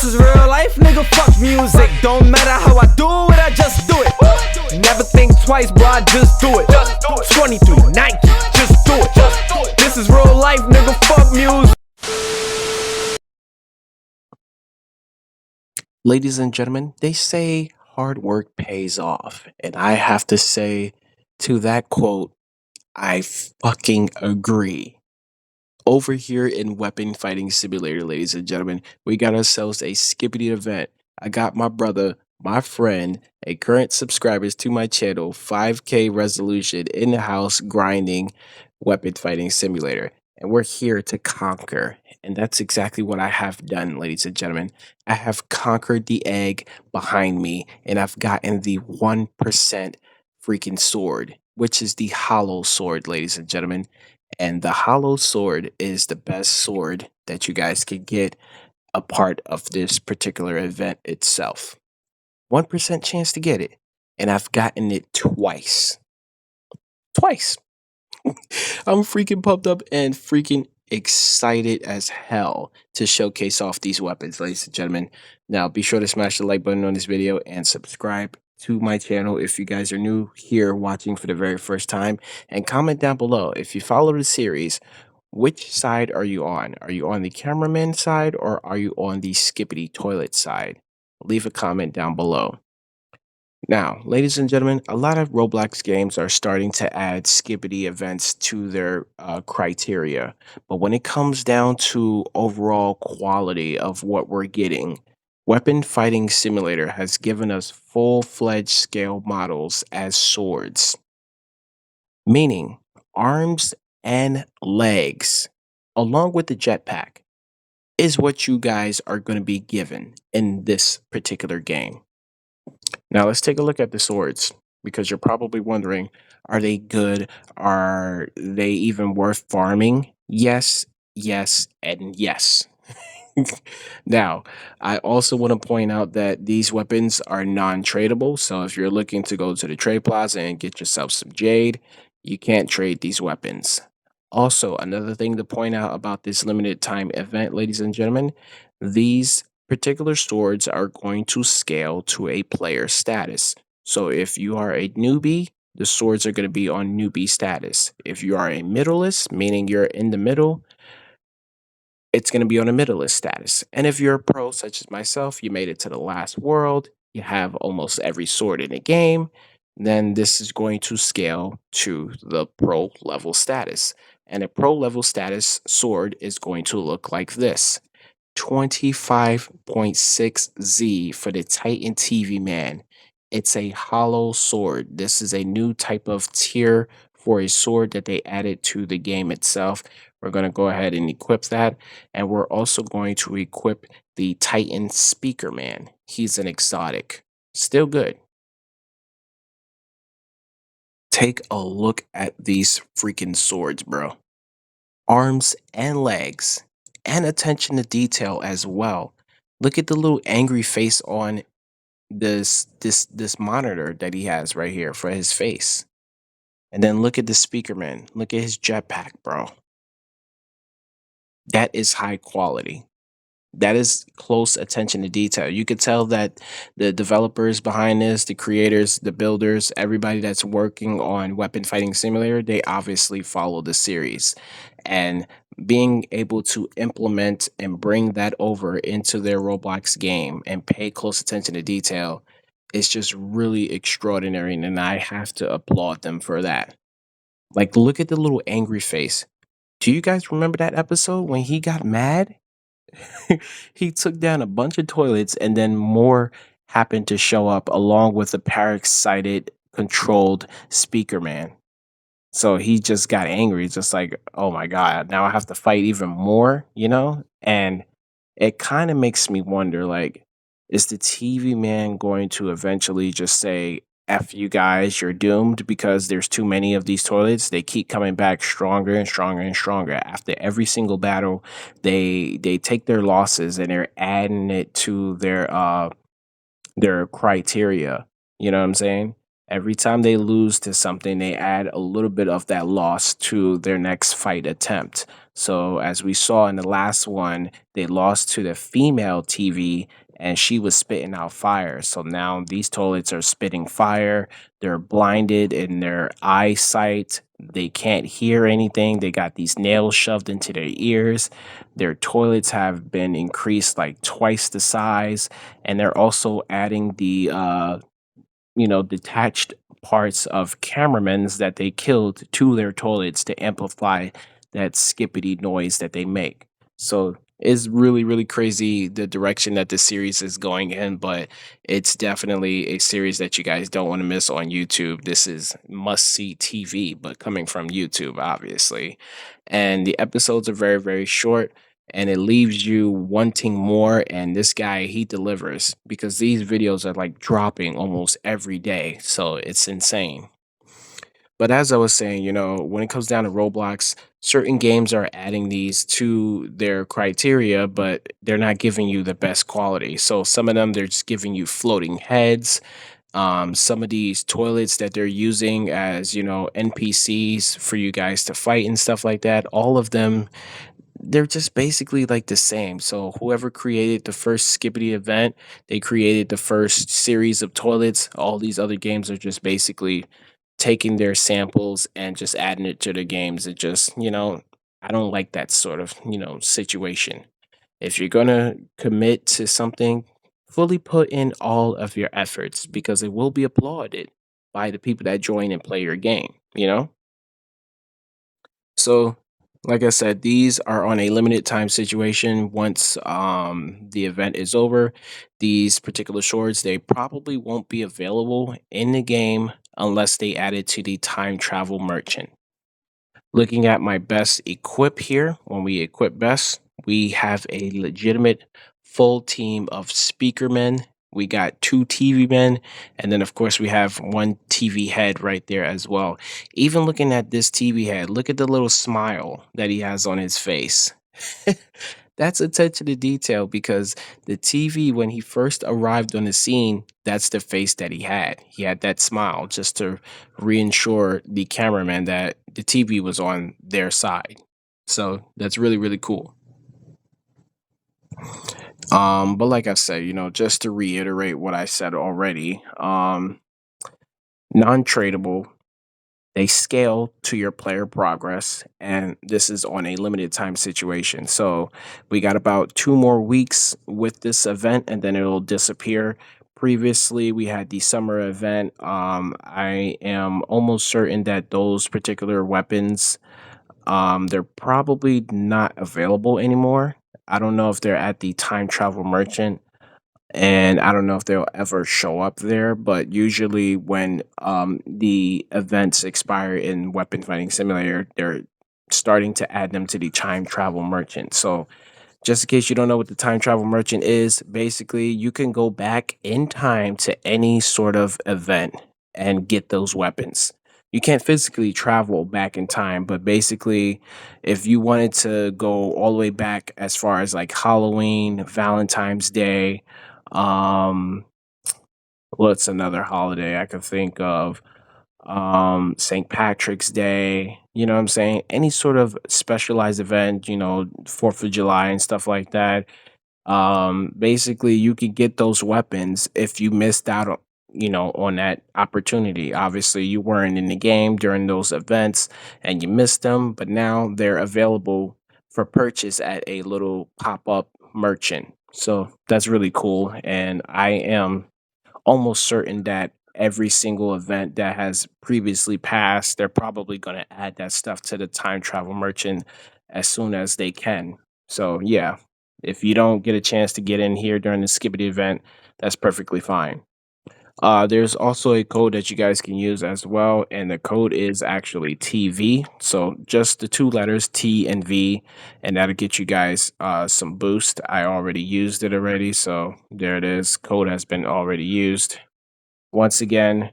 This is real life, nigga, fuck music. Don't matter how I do it, I just do it. Never think twice, bro, I just do it. 23 Nike, just do it. This is real life, nigga, fuck music. Ladies and gentlemen, they say hard work pays off. And I have to say to that quote, I fucking agree. Over here in Weapon Fighting Simulator, ladies and gentlemen, we got ourselves a skibidi event. I got my brother, my friend, a current subscribers to my channel, 5K resolution in the house grinding Weapon Fighting Simulator. And we're here to conquer. And that's exactly what I have done, ladies and gentlemen. I have conquered the egg behind me, and I've gotten the 1% freaking sword, which is the hollow sword, ladies and gentlemen. And the hollow sword is the best sword that you guys can get a part of this particular event itself. 1% chance to get it. And I've gotten it twice. Twice. I'm freaking pumped up and freaking excited as hell to showcase off these weapons, ladies and gentlemen. Now, be sure to smash the like button on this video and subscribe to my channel if you guys are new here watching for the very first time. And comment down below, if you follow the series, which side are you on? Are you on the cameraman side or are you on the skibidi toilet side? Leave a comment down below. Now, ladies and gentlemen, a lot of Roblox games are starting to add skibidi events to their criteria. But when it comes down to overall quality of what we're getting, Weapon Fighting Simulator has given us full-fledged scale models as swords, meaning arms and legs, along with the jetpack, is what you guys are going to be given in this particular game. Now let's take a look at the swords, because you're probably wondering, are they good? Are they even worth farming? Yes, yes, and yes. Now, I also want to point out that these weapons are non-tradable. So if you're looking to go to the trade plaza and get yourself some jade, you can't trade these weapons. Also, another thing to point out about this limited time event, ladies and gentlemen, these particular swords are going to scale to a player status. So if you are a newbie, the swords are going to be on newbie status. If you are a middleist, meaning you're in the middle, it's going to be on a middleist status. And if you're a pro, such as myself, you made it to the last world, you have almost every sword in the game, then this is going to scale to the pro level status. And a pro level status sword is going to look like this. 25.6Z for the Titan TV Man. It's a hollow sword. This is a new type of tier for a sword that they added to the game itself. We're going to go ahead and equip that. And we're also going to equip the Titan Speakerman. He's an exotic. Still good. Take a look at these freaking swords, bro. Arms and legs. And attention to detail as well. Look at the little angry face on this monitor that he has right here for his face. And then look at the Speakerman. Look at his jetpack, bro. That is high quality. That is close attention to detail. You could tell that the developers behind this, the creators, the builders, everybody that's working on Weapon Fighting Simulator, they obviously follow the series. And being able to implement and bring that over into their Roblox game and pay close attention to detail is just really extraordinary. And I have to applaud them for that. Like, look at the little angry face. Do you guys remember that episode when he got mad? He took down a bunch of toilets and then more happened to show up along with the parasited controlled Speakerman. So he just got angry, just like, oh my God, now I have to fight even more, you know? And it kind of makes me wonder, like, is the TV man going to eventually just say, F you guys, you're doomed because there's too many of these toilets? They keep coming back stronger and stronger and stronger. After every single battle, they take their losses and they're adding it to their criteria. You know what I'm saying? Every time they lose to something, they add a little bit of that loss to their next fight attempt. So, as we saw in the last one, they lost to the female TV and she was spitting out fire. So now these toilets are spitting fire. They're blinded in their eyesight. They can't hear anything. They got these nails shoved into their ears. Their toilets have been increased like twice the size. And they're also adding the detached parts of cameramans that they killed to their toilets to amplify that skippity noise that they make. So it's really, really crazy the direction that the series is going in, but it's definitely a series that you guys don't want to miss on YouTube. This is must see TV, but coming from YouTube, obviously. And the episodes are very, very short and it leaves you wanting more. And this guy, he delivers because these videos are like dropping almost every day. So it's insane. But as I was saying, when it comes down to Roblox, certain games are adding these to their criteria, but they're not giving you the best quality. So some of them, they're just giving you floating heads. Some of these toilets that they're using as, NPCs for you guys to fight and stuff like that, all of them, they're just basically like the same. So whoever created the first Skibidi event, they created the first series of toilets. All these other games are just basically taking their samples and just adding it to the games. It just, I don't like that sort of, situation. If you're gonna commit to something, fully put in all of your efforts because it will be applauded by the people that join and play your game. So, like I said, these are on a limited time situation. Once the event is over, these particular shorts they probably won't be available in the game unless they add it to the time travel merchant. Looking at my best equip here, when we equip best, we have a legitimate full team of speakermen. We got two TV men, and then of course we have one TV head right there as well. Even looking at this TV head, look at the little smile that he has on his face. That's attention to detail because the TV, when he first arrived on the scene, that's the face that he had. He had that smile just to reinsure the cameraman that the TV was on their side. So that's really, really cool. But like I said, just to reiterate what I said already, non-tradable. They scale to your player progress, and this is on a limited time situation. So we got about 2 more weeks with this event, and then it'll disappear. Previously, we had the summer event. I am almost certain that those particular weapons, they're probably not available anymore. I don't know if they're at the time travel merchant and I don't know if they'll ever show up there, but usually when the events expire in Weapon Fighting Simulator, they're starting to add them to the time travel merchant. So just in case you don't know what the time travel merchant is, basically you can go back in time to any sort of event and get those weapons. You can't physically travel back in time, but basically, if you wanted to go all the way back as far as like Halloween, Valentine's Day, um, what's another holiday I could think of? St. Patrick's Day, you know what I'm saying? Any sort of specialized event, 4th of July and stuff like that. Basically you could get those weapons if you missed out on that opportunity. Obviously you weren't in the game during those events and you missed them, but now they're available for purchase at a little pop-up merchant. So that's really cool, and I am almost certain that every single event that has previously passed, they're probably going to add that stuff to the time travel merchant as soon as they can. So, yeah, if you don't get a chance to get in here during the Skibbity event, that's perfectly fine. There's also a code that you guys can use as well, and the code is actually TV. So just the two letters T and V, and that'll get you guys some boost. I already used it already, so there it is. Code has been already used. Once again,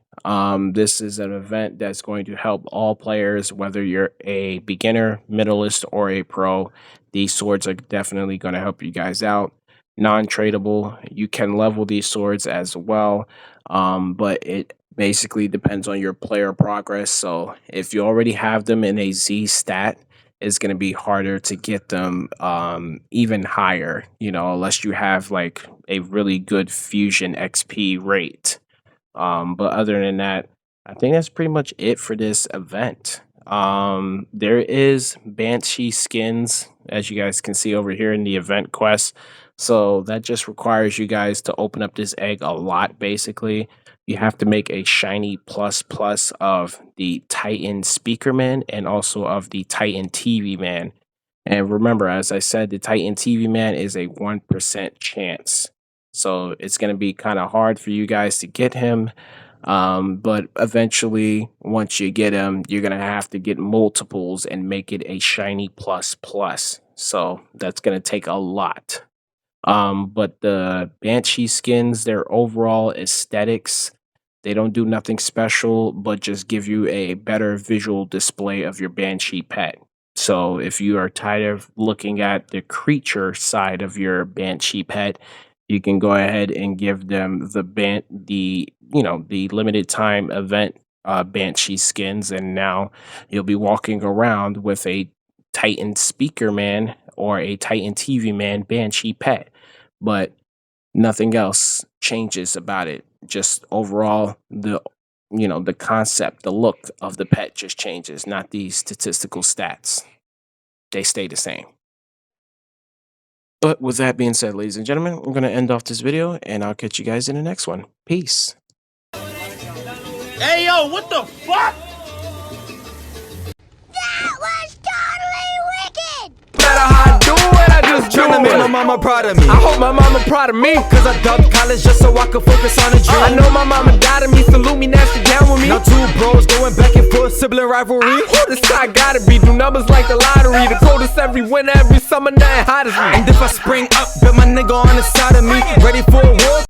this is an event that's going to help all players, whether you're a beginner, middleist, or a pro. These swords are definitely going to help you guys out. Non tradable, you can level these swords as well, but it basically depends on your player progress. So if you already have them in a Z stat, it's going to be harder to get them even higher, you know, unless you have like a really good fusion XP rate. But other than that, I think that's pretty much it for this event. There is Banshee skins, as you guys can see over here in the event quest. So that just requires you guys to open up this egg a lot, basically. You have to make a shiny plus plus of the Titan Speakerman and also of the Titan TV Man. And remember, as I said, the Titan TV Man is a 1% chance. So it's going to be kind of hard for you guys to get him. But eventually, once you get him, you're going to have to get multiples and make it a shiny plus plus. So that's going to take a lot. But the Banshee skins, their overall aesthetics, they don't do nothing special, but just give you a better visual display of your Banshee pet. So if you are tired of looking at the creature side of your Banshee pet, you can go ahead and give them the limited time event Banshee skins, and now you'll be walking around with a Titan Speakerman or a Titan TV Man Banshee pet. But nothing else changes about it. Just overall, the concept, the look of the pet just changes, not the statistical stats. They stay the same. But with that being said, ladies and gentlemen, I'm going to end off this video, and I'll catch you guys in the next one. Peace. Hey, yo, what the fuck? That was totally wicked! No matter how I do it, I just trying to make my mama proud of me. I hope my mama proud of me, cause I dubbed college just so I could focus on a dream. I know my mama died of me, salute me, nasty down with me. Now two bros going back and forth, sibling rivalry. This how I gotta be, do numbers like the lottery. The coldest every winter, every summer, nothing hot as me. And if I spring up, bet my nigga on the side of me, ready for